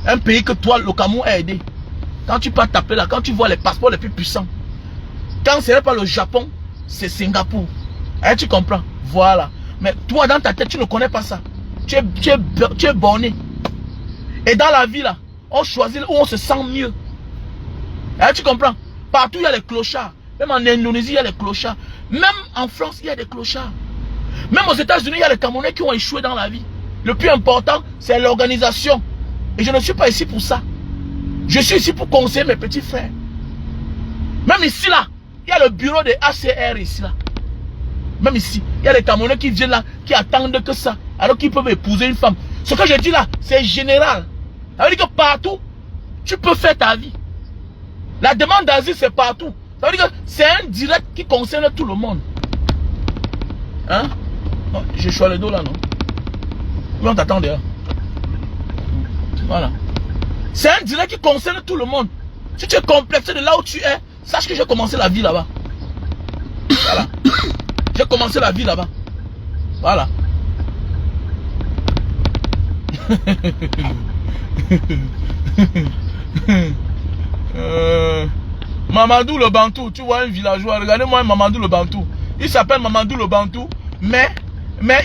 Un pays que toi, le Cameroun, a aidé. Quand tu peux taper là, quand tu vois les passeports les plus puissants, quand ce n'est pas le Japon, c'est Singapour. Et tu comprends? Voilà. Mais toi, dans ta tête, tu ne connais pas ça. Tu es borné. Et dans la vie, là, on choisit où on se sent mieux. Et tu comprends? Partout, il y a les clochards. Même en Indonésie, il y a les clochards. Même en France, il y a des clochards. Même aux États-Unis, il y a les Camerounais qui ont échoué dans la vie. Le plus important, c'est l'organisation. Et je ne suis pas ici pour ça. Je suis ici pour conseiller mes petits frères. Même ici, là, il y a le bureau des ACR ici, là. Même ici, il y a les Camerounais qui viennent là, qui attendent que ça, alors qu'ils peuvent épouser une femme. Ce que je dis là, c'est général. Ça veut dire que partout, tu peux faire ta vie. La demande d'asile, c'est partout. Ça veut dire que c'est un direct qui concerne tout le monde. Hein? Non, je suis à le dos là, non? Oui, on t'attend dehors. Voilà. C'est un direct qui concerne tout le monde. Si tu es complexé de là où tu es, sache que j'ai commencé la vie là-bas. Voilà. J'ai commencé la vie là-bas. Voilà. Mamadou le Bantou, tu vois un villageois, regardez-moi un Mamadou le Bantou. Il s'appelle Mamadou le Bantou, mais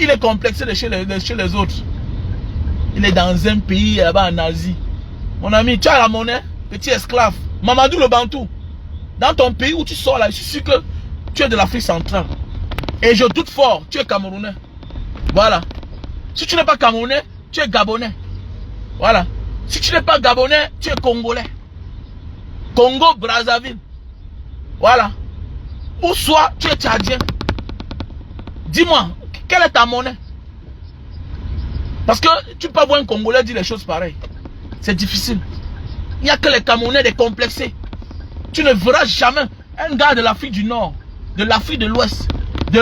il est complexé de chez les autres. Il est dans un pays là-bas en Asie. Mon ami, tu as la monnaie, petit esclave. Mamadou le Bantou. Dans ton pays où tu sors là, je suis sûr que tu es de l'Afrique centrale. Et je doute fort, tu es Camerounais. Voilà. Si tu n'es pas Camerounais, tu es Gabonais. Voilà. Si tu n'es pas Gabonais, tu es Congolais. Congo, Brazzaville. Voilà. Ou soit tu es Tchadien. Dis-moi, quelle est ta monnaie? Parce que tu peux pas voir un Congolais dire les choses pareilles. C'est difficile. Il n'y a que les Camerounais décomplexés. Tu ne verras jamais un gars de l'Afrique du Nord, de l'Afrique de l'Ouest, de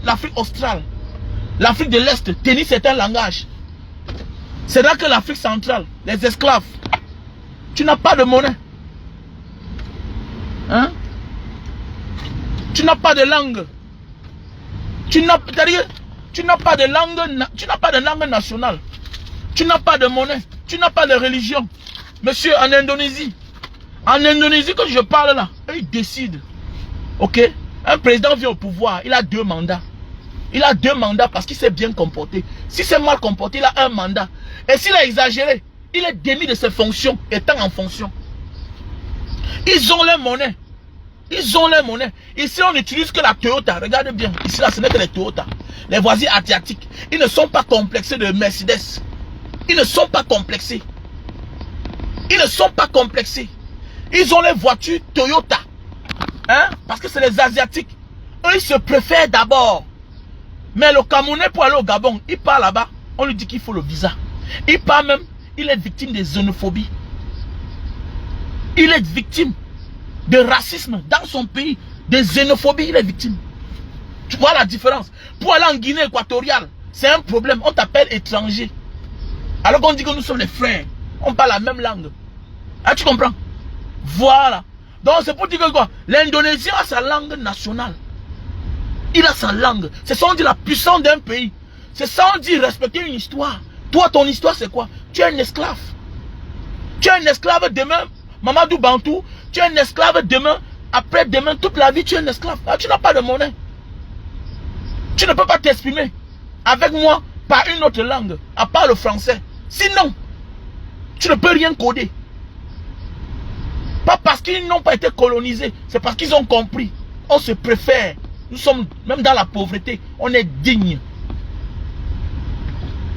l'Afrique australe, l'Afrique de l'Est tenir certains langages. C'est là que l'Afrique centrale, les esclaves, tu n'as pas de monnaie. Hein? Tu n'as pas de langue. Tu n'as pas de langue, tu n'as pas de langue nationale. Tu n'as pas de monnaie. Tu n'as pas de religion. Monsieur, en Indonésie, quand je parle là, ils décident. Ok? Un président vient au pouvoir, il a 2 mandats. Il a 2 mandats parce qu'il s'est bien comporté. Si c'est mal comporté, il a 1 mandat. Et s'il a exagéré, il est démis de ses fonctions, étant en fonction. Ils ont les monnaies. Ils ont les monnaies. Ici, on n'utilise que la Toyota. Regardez bien. Ici, là, ce n'est que les Toyota. Les voisins asiatiques. Ils ne sont pas complexés de Mercedes. Ils ne sont pas complexés. Ils ne sont pas complexés. Ils ont les voitures Toyota. Hein? Parce que c'est les Asiatiques. Eux, ils se préfèrent d'abord. Mais le Camerounais, pour aller au Gabon, il part là-bas. On lui dit qu'il faut le visa. Il part même. Il est victime de xénophobie. Il est victime de racisme dans son pays. De xénophobie, il est victime. Tu vois la différence? Pour aller en Guinée équatoriale, c'est un problème. On t'appelle étranger. Alors qu'on dit que nous sommes les frères. On parle la même langue. Ah, tu comprends? Voilà. Donc c'est pour dire que quoi? L'Indonésien a sa langue nationale. Il a sa langue. C'est ça on dit la puissance d'un pays. C'est ça on dit respecter une histoire. Toi, ton histoire c'est quoi? Tu es un esclave. Tu es un esclave demain. Mamadou Bantou. Tu es un esclave demain. Après demain, toute la vie tu es un esclave. Ah, tu n'as pas de monnaie. Tu ne peux pas t'exprimer avec moi par une autre langue. À part le français. Sinon, tu ne peux rien coder. Pas parce qu'ils n'ont pas été colonisés. C'est parce qu'ils ont compris. On se préfère. Nous sommes même dans la pauvreté. On est digne.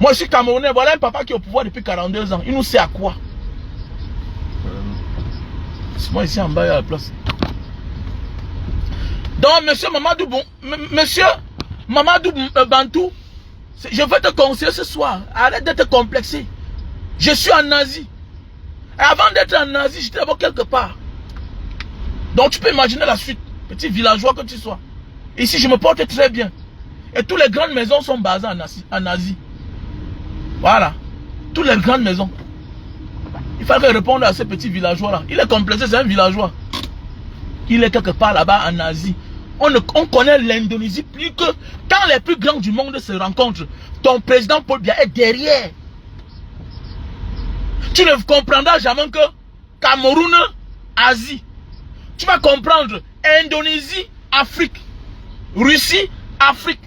Moi je suis Camerounais. Voilà un papa qui est au pouvoir depuis 42 ans. Il nous sait à quoi? C'est moi ici en bas à la place. Donc monsieur Mamadou Bantou, je veux te conseiller ce soir. Arrête d'être complexé. Je suis en Asie. Et avant d'être en Asie, j'étais d'abord quelque part. Donc tu peux imaginer la suite. Petit villageois que tu sois. Ici, je me porte très bien. Et toutes les grandes maisons sont basées en Asie. Voilà. Toutes les grandes maisons. Il fallait répondre à ce petit villageois-là. Il est complexé, c'est un villageois. Il est quelque part là-bas en Asie. On connaît l'Indonésie plus que quand les plus grands du monde se rencontrent. Ton président Paul Biya est derrière. Tu ne comprendras jamais que Cameroun, Asie. Tu vas comprendre Indonésie, Afrique. Russie, Afrique.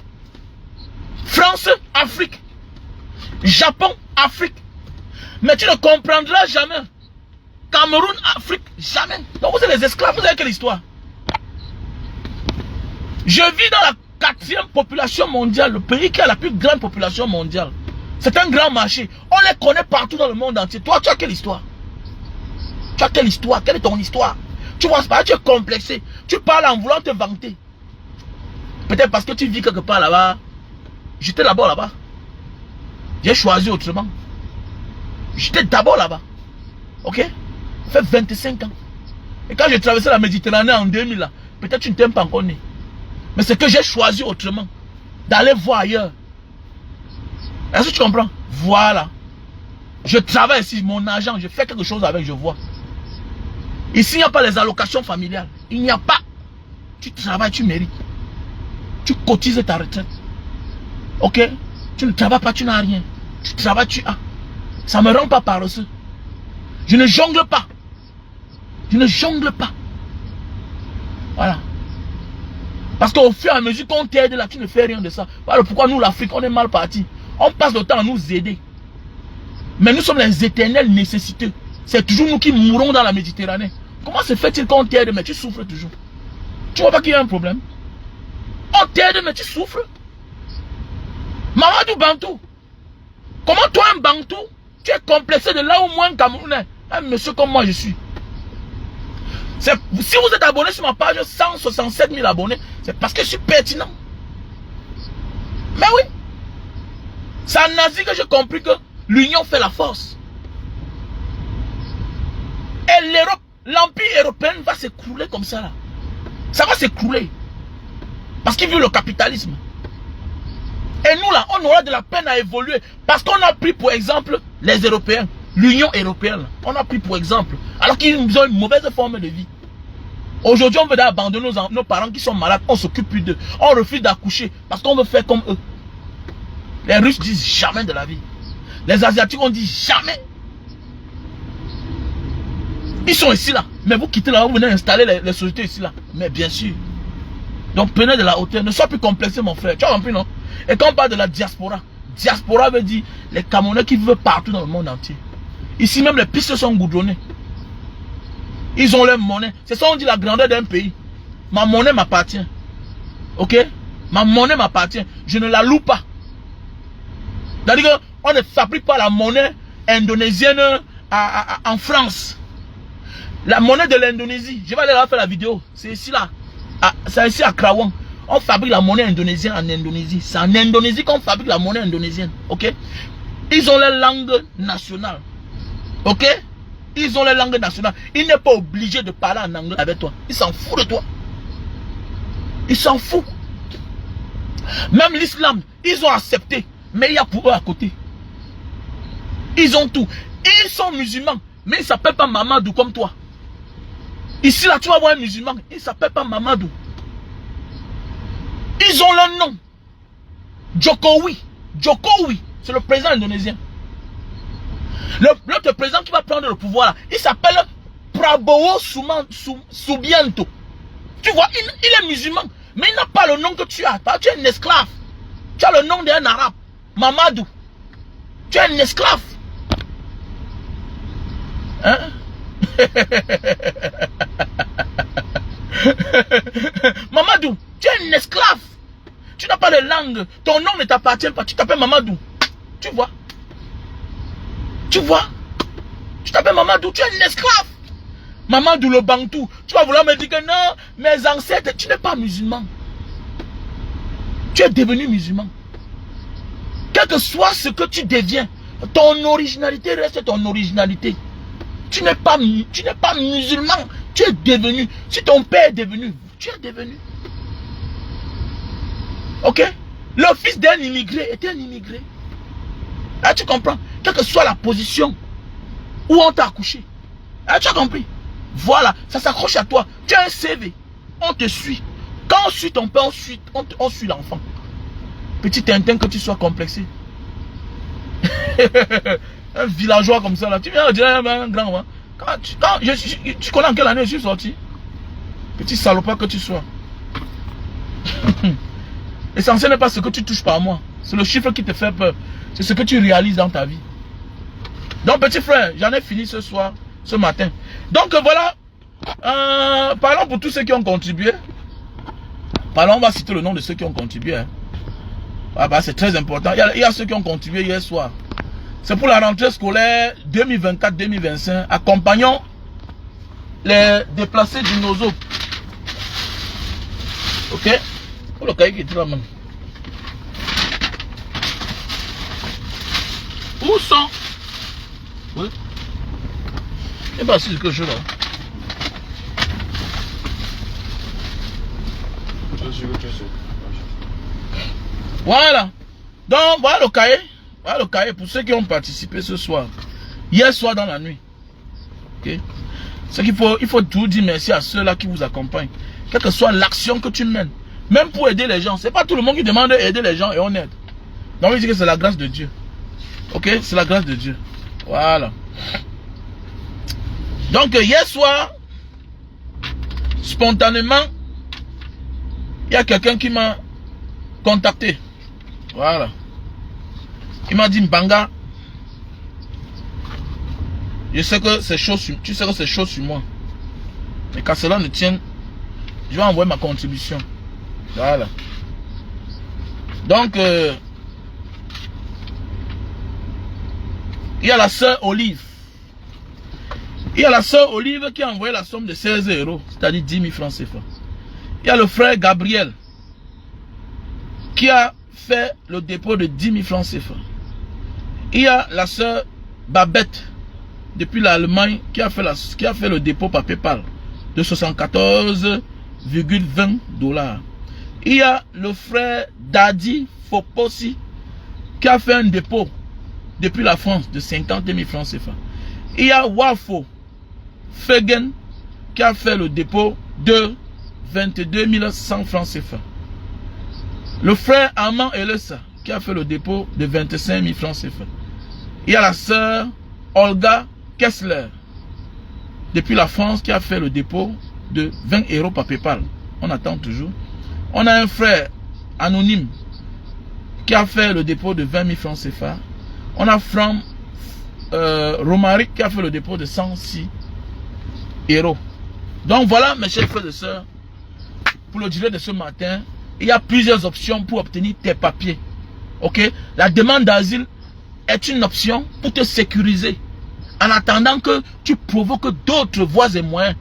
France, Afrique. Japon, Afrique. Mais tu ne comprendras jamais. Cameroun, Afrique, jamais. Donc vous êtes les esclaves, vous avez quelle histoire? Je vis dans la 4e population mondiale, le pays qui a la plus grande population mondiale. C'est un grand marché. On les connaît partout dans le monde entier. Toi, tu as quelle histoire? Tu as quelle histoire? Quelle est ton histoire? Tu vois pas, tu es complexé. Tu parles en voulant te vanter. Peut-être parce que tu vis quelque part là-bas. J'étais d'abord là-bas. J'ai choisi autrement. J'étais d'abord là-bas. Ok? Ça fait 25 ans. Et quand j'ai traversé la Méditerranée en 2000 là, peut-être tu ne t'aimes pas encore né. Mais c'est que j'ai choisi autrement. D'aller voir ailleurs. Est-ce que tu comprends? Voilà. Je travaille ici, mon argent, je fais quelque chose avec, je vois. Ici, il n'y a pas les allocations familiales. Il n'y a pas. Tu travailles, tu mérites. Tu cotises ta retraite. Ok? Tu ne travailles pas, tu n'as rien. Tu travailles, tu as. Ça ne me rend pas paresseux. Je ne jongle pas. Je ne jongle pas. Voilà. Parce qu'au fur et à mesure qu'on t'aide là, tu ne fais rien de ça. Voilà pourquoi nous, l'Afrique, on est mal partis. On passe le temps à nous aider. Mais nous sommes les éternels nécessiteux. C'est toujours nous qui mourons dans la Méditerranée. Comment se fait-il qu'on t'aide mais tu souffres toujours? Tu vois pas qu'il y a un problème? On t'aide mais tu souffres. Mamadou Bantou. Comment toi un Bantou, tu es complexé de là où moi un Camerounais, un monsieur comme moi je suis? Si vous êtes abonné sur ma page, 167 000 abonnés, c'est parce que je suis pertinent. Mais oui. C'est en Asie que j'ai compris que l'union fait la force. Et l'Europe, l'empire européen va s'écrouler comme ça là. Ça va s'écrouler. Parce qu'il veut le capitalisme. Et nous là, on aura de la peine à évoluer. Parce qu'on a pris pour exemple les Européens. L'Union européenne. On a pris pour exemple. Alors qu'ils ont une mauvaise forme de vie. Aujourd'hui, on veut abandonner nos parents qui sont malades. On s'occupe plus d'eux. On refuse d'accoucher. Parce qu'on veut faire comme eux. Les Russes disent jamais de la vie. Les Asiatiques ont dit jamais. Ils sont ici là. Mais vous quittez là, vous venez installer les sociétés ici là. Mais bien sûr. Donc prenez de la hauteur. Ne sois plus complexé mon frère. Tu as compris non? Et quand on parle de la diaspora. Diaspora veut dire les Camerounais qui vivent partout dans le monde entier. Ici même les pistes sont goudronnées. Ils ont leur monnaie. C'est ça on dit la grandeur d'un pays. Ma monnaie m'appartient. Ok? Ma monnaie m'appartient. Je ne la loue pas. C'est-à-dire qu'on ne fabrique pas la monnaie indonésienne en France. La monnaie de l'Indonésie, je vais aller là faire la vidéo. C'est ici là. C'est ici à Krawang. On fabrique la monnaie indonésienne en Indonésie. C'est en Indonésie qu'on fabrique la monnaie indonésienne. Ok? Ils ont leur langue nationale. Ok? Ils ont leur langue nationale. Il n'est pas obligé de parler en anglais avec toi. Il s'en fout de toi. Il s'en fout. Même l'islam, ils ont accepté. Mais il y a pour eux à côté. Ils ont tout. Ils sont musulmans. Mais ils ne s'appellent pas Mamadou comme toi. Ici là, tu vas voir un musulman. Il ne s'appelle pas Mamadou. Ils ont leur nom. Jokowi. Jokowi. C'est le président indonésien. L'autre président qui va prendre le pouvoir là, il s'appelle Prabowo Subianto. Tu vois, il est musulman. Mais il n'a pas le nom que tu as. Tu es un esclave. Tu as le nom d'un arabe. Mamadou. Tu es un esclave. Hein? Mamadou, tu es un esclave. Tu n'as pas de langue. Ton nom ne t'appartient pas. Tu t'appelles Mamadou. Tu vois? Tu vois? Tu t'appelles Mamadou. Tu es un esclave. Mamadou le Bantou. Tu vas vouloir me dire que non, mes ancêtres, tu n'es pas musulman. Tu es devenu musulman. Quel que soit ce que tu deviens, ton originalité reste ton originalité. Tu n'es pas musulman. Tu es devenu. Si ton père est devenu, tu es devenu. Ok? Le fils d'un immigré était un immigré. Là, tu comprends? Quelle que soit la position où on t'a accouché. Là, tu as compris? Voilà, ça s'accroche à toi. Tu as un CV. On te suit. Quand on suit ton père, on suit l'enfant. Petit Tintin, que tu sois complexé. Un villageois comme ça là. Tu viens dire un grand. Hein? Tu connais en quelle année je suis sorti? Petit salopard que tu sois. L'essentiel n'est pas ce que tu touches par moi. C'est le chiffre qui te fait peur. C'est ce que tu réalises dans ta vie. Donc, petit frère, j'en ai fini ce soir, ce matin. Donc, voilà. Parlons pour tous ceux qui ont contribué. Parlons, on va citer le nom de ceux qui ont contribué. Hein. Ah bah, c'est très important. Il y a ceux qui ont contribué hier soir. C'est pour la rentrée scolaire 2024-2025. Accompagnons les déplacés du Nozo. Ok? Pour le cahier qui est là même. Où sont? Oui. Et bah, c'est quelque chose là. Voilà. Donc, voilà le cahier. Voilà le cahier pour ceux qui ont participé ce soir. Hier soir dans la nuit. Ok. C'est qu'il faut, il faut tout dire merci à ceux-là qui vous accompagnent. Quelle que soit l'action que tu mènes. Même pour aider les gens. C'est pas tout le monde qui demande d'aider les gens et on aide. Donc, il dit que c'est la grâce de Dieu. Ok. C'est la grâce de Dieu. Voilà. Donc, hier soir, spontanément, il y a quelqu'un qui m'a contacté. Voilà. Il m'a dit, Mbanga, je sais que c'est chaud sur, tu sais que c'est chaud sur moi. Mais qu'à cela ne tienne, je vais envoyer ma contribution. Voilà. Donc, il y a la sœur Olive. Il y a la sœur Olive qui a envoyé la somme de 16 €, c'est-à-dire 10 000 francs CFA. Il y a le frère Gabriel qui a fait le dépôt de 10 000 francs CFA. Il y a la sœur Babette depuis l'Allemagne qui a fait le dépôt par PayPal de 74,20 $. Il y a le frère Dadi Foposi qui a fait un dépôt depuis la France de 50 000 francs CFA. Il y a Wafo Fegen qui a fait le dépôt de 22 100 francs CFA. Le frère Armand Elessa qui a fait le dépôt de 25 000 francs CFA. Il y a la sœur Olga Kessler depuis la France qui a fait le dépôt de 20 € par PayPal. On attend toujours. On a un frère anonyme qui a fait le dépôt de 20 000 francs CFA. On a Franck Romaric qui a fait le dépôt de 106 €. Donc voilà mes chers frères et sœurs, pour le direct de ce matin, il y a plusieurs options pour obtenir tes papiers. Ok? La demande d'asile est une option pour te sécuriser. En attendant que tu provoques d'autres voies et moyens,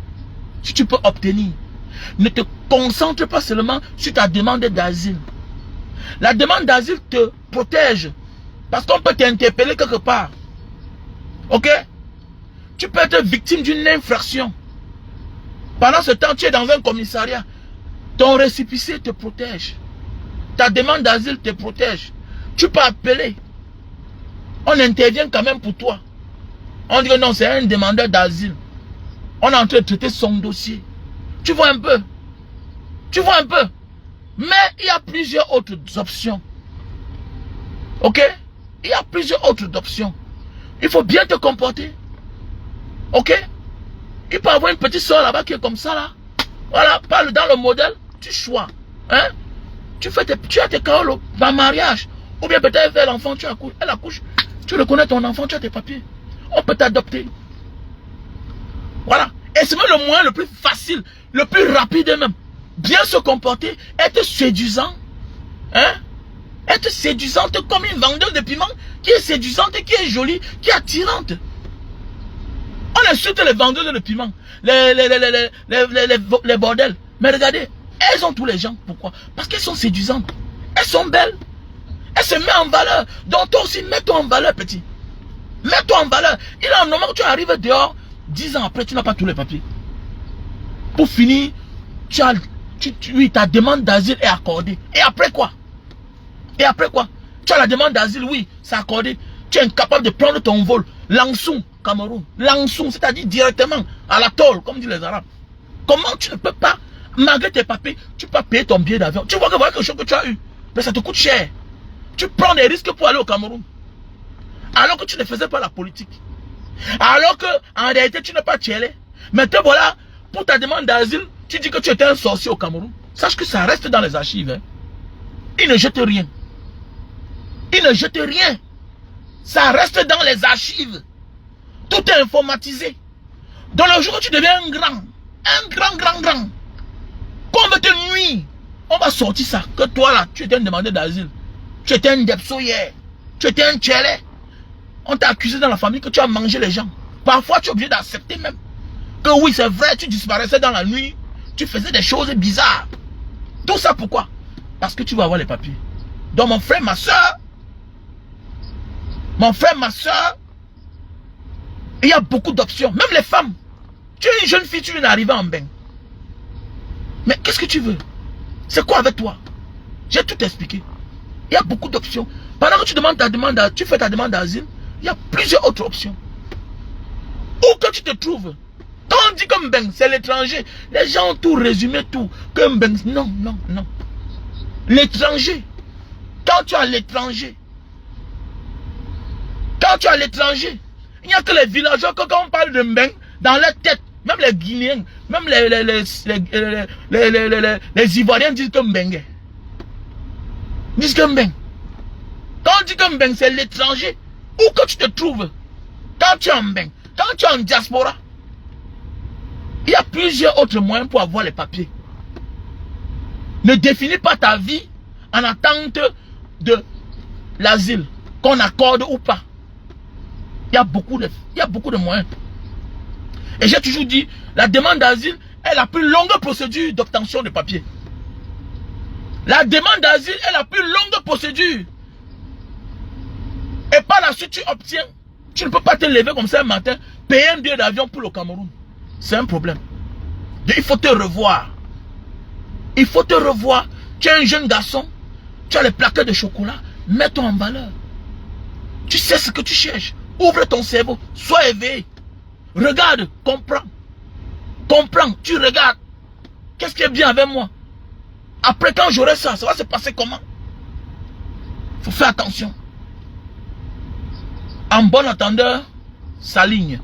si tu peux obtenir. Ne te concentre pas seulement sur ta demande d'asile. La demande d'asile te protège. Parce qu'on peut t'interpeller quelque part. Ok? Tu peux être victime d'une infraction. Pendant ce temps, tu es dans un commissariat. Ton récépissé te protège. Ta demande d'asile te protège. Tu peux appeler. On intervient quand même pour toi. On dit que non, c'est un demandeur d'asile. On est en train de traiter son dossier. Tu vois un peu. Tu vois un peu. Mais il y a plusieurs autres options. Ok? Il y a plusieurs autres options. Il faut bien te comporter. Ok? Il peut y avoir une petite soeur là-bas qui est comme ça là. Voilà, parle dans le modèle, tu choisis. Hein? Tu as tes carottes dans mariage. Ou bien peut-être faire l'enfant, elle accouche. Tu reconnais ton enfant, tu as tes papiers. On peut t'adopter. Voilà. Et c'est même le moyen le plus facile, le plus rapide même. Bien se comporter, être séduisant. Hein? Être séduisante comme une vendeuse de piment qui est séduisante, qui est jolie, qui est attirante. On insulte les vendeuses de piment, les bordels. Mais regardez, elles ont tous les gens. Pourquoi? Parce qu'elles sont séduisantes. Elles sont belles. Elles se mettent en valeur. Donc toi aussi, mets-toi en valeur, petit. Mets-toi en valeur. Il est un moment où tu arrives dehors, 10 ans après, tu n'as pas tous les papiers. Pour finir, ta demande d'asile est accordée. Et après quoi? Et après quoi? Tu as la demande d'asile, oui, c'est accordé. Tu es incapable de prendre ton vol. Langsung, Cameroun. Langsung, c'est-à-dire directement à la tôle, comme disent les Arabes. Comment tu ne peux pas, malgré tes papiers, tu peux pas payer ton billet d'avion? Tu vois que voilà quelque chose que tu as eu, mais ça te coûte cher. Tu prends des risques pour aller au Cameroun. Alors que tu ne faisais pas la politique. Alors que, en réalité, tu n'es pas tchélé. Mais te voilà, pour ta demande d'asile, tu dis que tu étais un sorcier au Cameroun. Sache que ça reste dans les archives. Hein. Ils ne jettent rien. Ils ne jettent rien. Ça reste dans les archives. Tout est informatisé. Dans le jour où tu deviens un grand, qu'on veut te nuire, on va sortir ça. Que toi là, tu étais un demandeur d'asile. Tu étais un depsoyer. Tu étais un tchélé. On t'a accusé dans la famille que tu as mangé les gens. Parfois, tu es obligé d'accepter même. Que oui, c'est vrai, tu disparaissais dans la nuit. Tu faisais des choses bizarres. Tout ça pourquoi? Parce que tu vas avoir les papiers. Donc mon frère, ma soeur, il y a beaucoup d'options. Même les femmes. Tu es une jeune fille, tu viens d'arriver en bain. Mais qu'est-ce que tu veux? C'est quoi avec toi? J'ai tout expliqué. Il y a beaucoup d'options. Pendant que tu demandes ta demande, tu fais ta demande d'asile, il y a plusieurs autres options. Où que tu te trouves. Quand on dit que Mbeng, c'est l'étranger, les gens ont tout résumé, tout. Que Mbeng, non. L'étranger. Quand tu es à l'étranger, il n'y a que les villageois, que quand on parle de Mbeng, dans leur tête, même les Guinéens, même les Ivoiriens disent que Mbeng. Disent que Mbeng. Quand on dit que Mbeng, c'est l'étranger, où que tu te trouves, quand tu es en Mbeng, quand tu es en diaspora, il y a plusieurs autres moyens pour avoir les papiers. Ne définis pas ta vie en attente de l'asile, qu'on accorde ou pas. Il y a beaucoup de moyens. Et j'ai toujours dit, la demande d'asile est la plus longue procédure d'obtention de papiers. La demande d'asile est la plus longue procédure. Et par la suite, tu obtiens. Tu ne peux pas te lever comme ça un matin, payer un billet d'avion pour le Cameroun. C'est un problème. Il faut te revoir. Il faut te revoir. Tu es un jeune garçon. Tu as les plaquettes de chocolat. Mets-toi en valeur. Tu sais ce que tu cherches. Ouvre ton cerveau. Sois éveillé. Regarde. Comprends. Comprends. Tu regardes. Qu'est-ce qui est bien avec moi? Après, quand j'aurai ça, ça va se passer comment? Il faut faire attention. En bon entendeur, s'aligne.